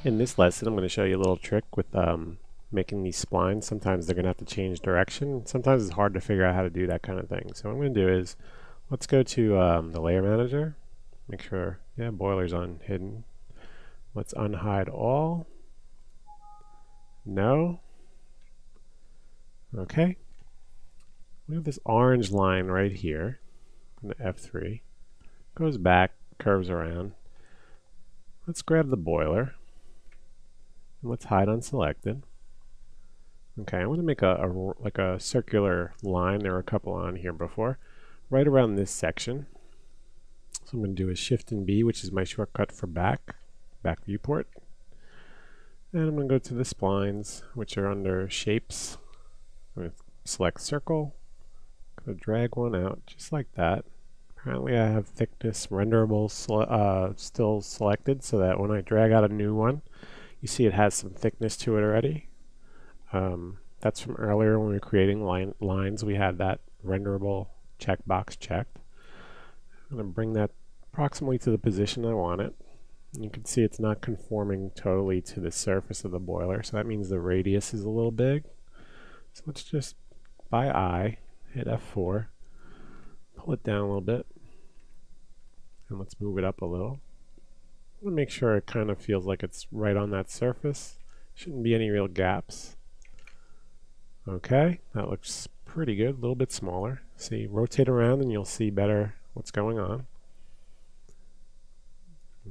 In this lesson, I'm going to show you a little trick with making these splines. Sometimes they're going to have to change direction. Sometimes it's hard to figure out how to do that kind of thing. So what I'm going to do is, let's go to the layer manager. Make sure, yeah, boiler's on hidden. Let's unhide all. No. Okay. We have this orange line right here in the F3. Goes back, curves around. Let's grab the boiler. And let's hide unselected. Okay, I want to make like a circular line. There were a couple on here before. Right around this section. So I'm going to do a Shift and B, which is my shortcut for back viewport. And I'm going to go to the splines, which are under shapes. I'm going to select circle. I'm going to drag one out just like that. Apparently I have thickness renderable still selected, so that when I drag out a new one, you see it has some thickness to it already. That's from earlier when we were creating lines. We had that renderable checkbox checked. I'm going to bring that approximately to the position I want it. And you can see it's not conforming totally to the surface of the boiler, so that means the radius is a little big. So let's just, by eye, hit F4, pull it down a little bit, and let's move it up a little. I'm going to make sure it kind of feels like it's right on that surface. Shouldn't be any real gaps. Okay, that looks pretty good, a little bit smaller. See, rotate around and you'll see better what's going on.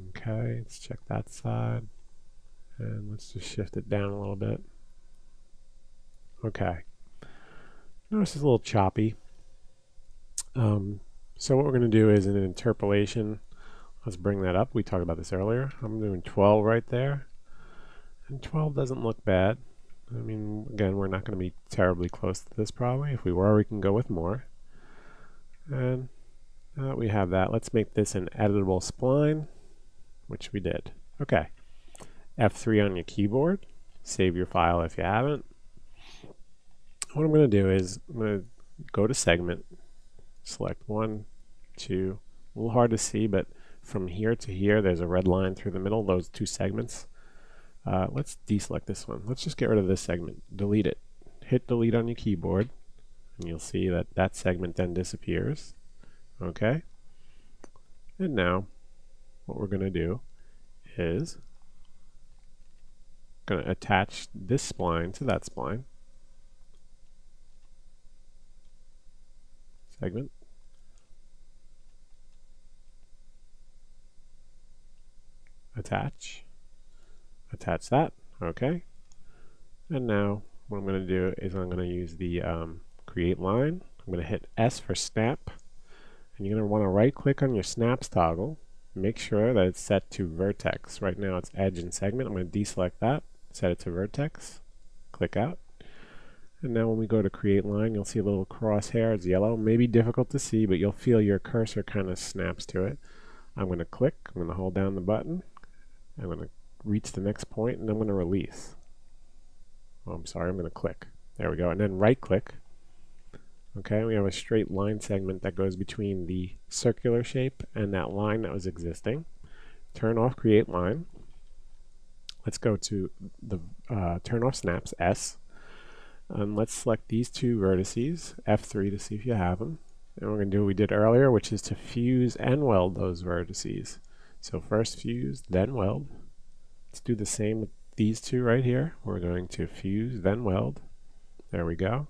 Okay, let's check that side. And let's just shift it down a little bit. Okay. Notice it's a little choppy. So what we're going to do is in an interpolation, let's bring that up. We talked about this earlier. I'm doing 12 right there. And 12 doesn't look bad. I mean, again, we're not going to be terribly close to this probably. If we were, we can go with more. And now that we have that, let's make this an editable spline, which we did. Okay. F3 on your keyboard. Save your file if you haven't. What I'm going to do is I'm going to go to segment, select 1, 2, a little hard to see, but from here to here, there's a red line through the middle, those two segments. Let's deselect this one. Let's just get rid of this segment. Delete it. Hit delete on your keyboard, and you'll see that that segment then disappears. Okay? And now, what we're going to do is going to attach this spline to that spline. Segment. Attach. Attach that. Okay. And now what I'm going to do is I'm going to use the create line. I'm going to hit S for snap. And you're going to want to right click on your snaps toggle. Make sure that it's set to vertex. Right now it's edge and segment. I'm going to deselect that. Set it to vertex. Click out. And now when we go to create line, you'll see a little crosshair. It's yellow. Maybe difficult to see, but you'll feel your cursor kind of snaps to it. I'm going to click. I'm going to hold down the button. I'm going to reach the next point, and I'm going to release. Oh, I'm sorry, I'm going to click. There we go. And then right click. Okay, we have a straight line segment that goes between the circular shape and that line that was existing. Turn off create line. Let's go to the turn off snaps, S. And let's select these two vertices, F3 to see if you have them. And we're going to do what we did earlier, which is to fuse and weld those vertices. So first fuse, then weld. Let's do the same with these two right here. We're going to fuse, then weld. There we go.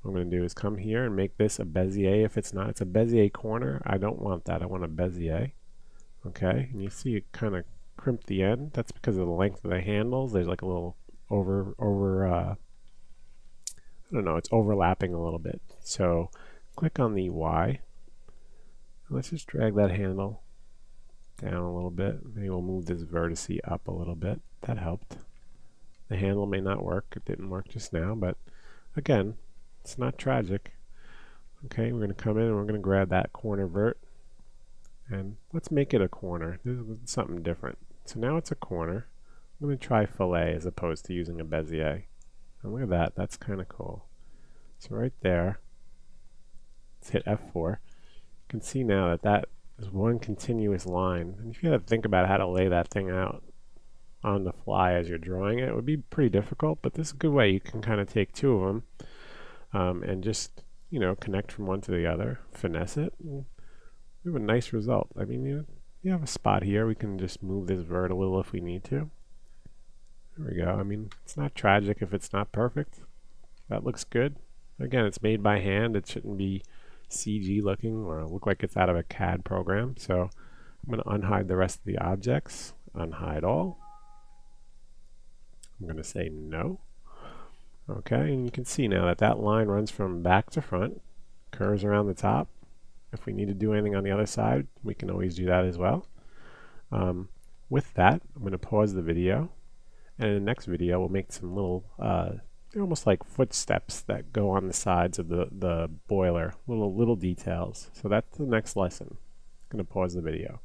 What I'm going to do is come here and make this a Bezier. If it's not, it's a Bezier corner. I don't want that. I want a Bezier. Okay, and you see it kind of crimp the end. That's because of the length of the handles. There's like a little I don't know, it's overlapping a little bit. So click on the Y. Let's just drag that handle down a little bit. Maybe we'll move this vertice up a little bit. That helped. The handle may not work. It didn't work just now, but again, it's not tragic. Okay, we're going to come in and we're going to grab that corner vert. And let's make it a corner. This is something different. So now it's a corner. I'm going to try fillet as opposed to using a Bezier. And look at that. That's kind of cool. So right there, let's hit F4. You can see now that that is one continuous line. And if you had to think about how to lay that thing out, on the fly as you're drawing it. It would be pretty difficult, but this is a good way. You can kind of take two of them and just, connect from one to the other, finesse it, and we have a nice result. I mean, you have a spot here. We can just move this vert a little if we need to. There we go. I mean, it's not tragic if it's not perfect. That looks good. Again, it's made by hand. It shouldn't be CG looking or look like it's out of a CAD program. So I'm going to unhide the rest of the objects. Unhide all. I'm going to say no. Okay, and you can see now that that line runs from back to front, curves around the top. If we need to do anything on the other side, we can always do that as well. With that, I'm going to pause the video, and in the next video we'll make some little, they're almost like footsteps that go on the sides of the boiler, little details. So that's the next lesson. I'm going to pause the video.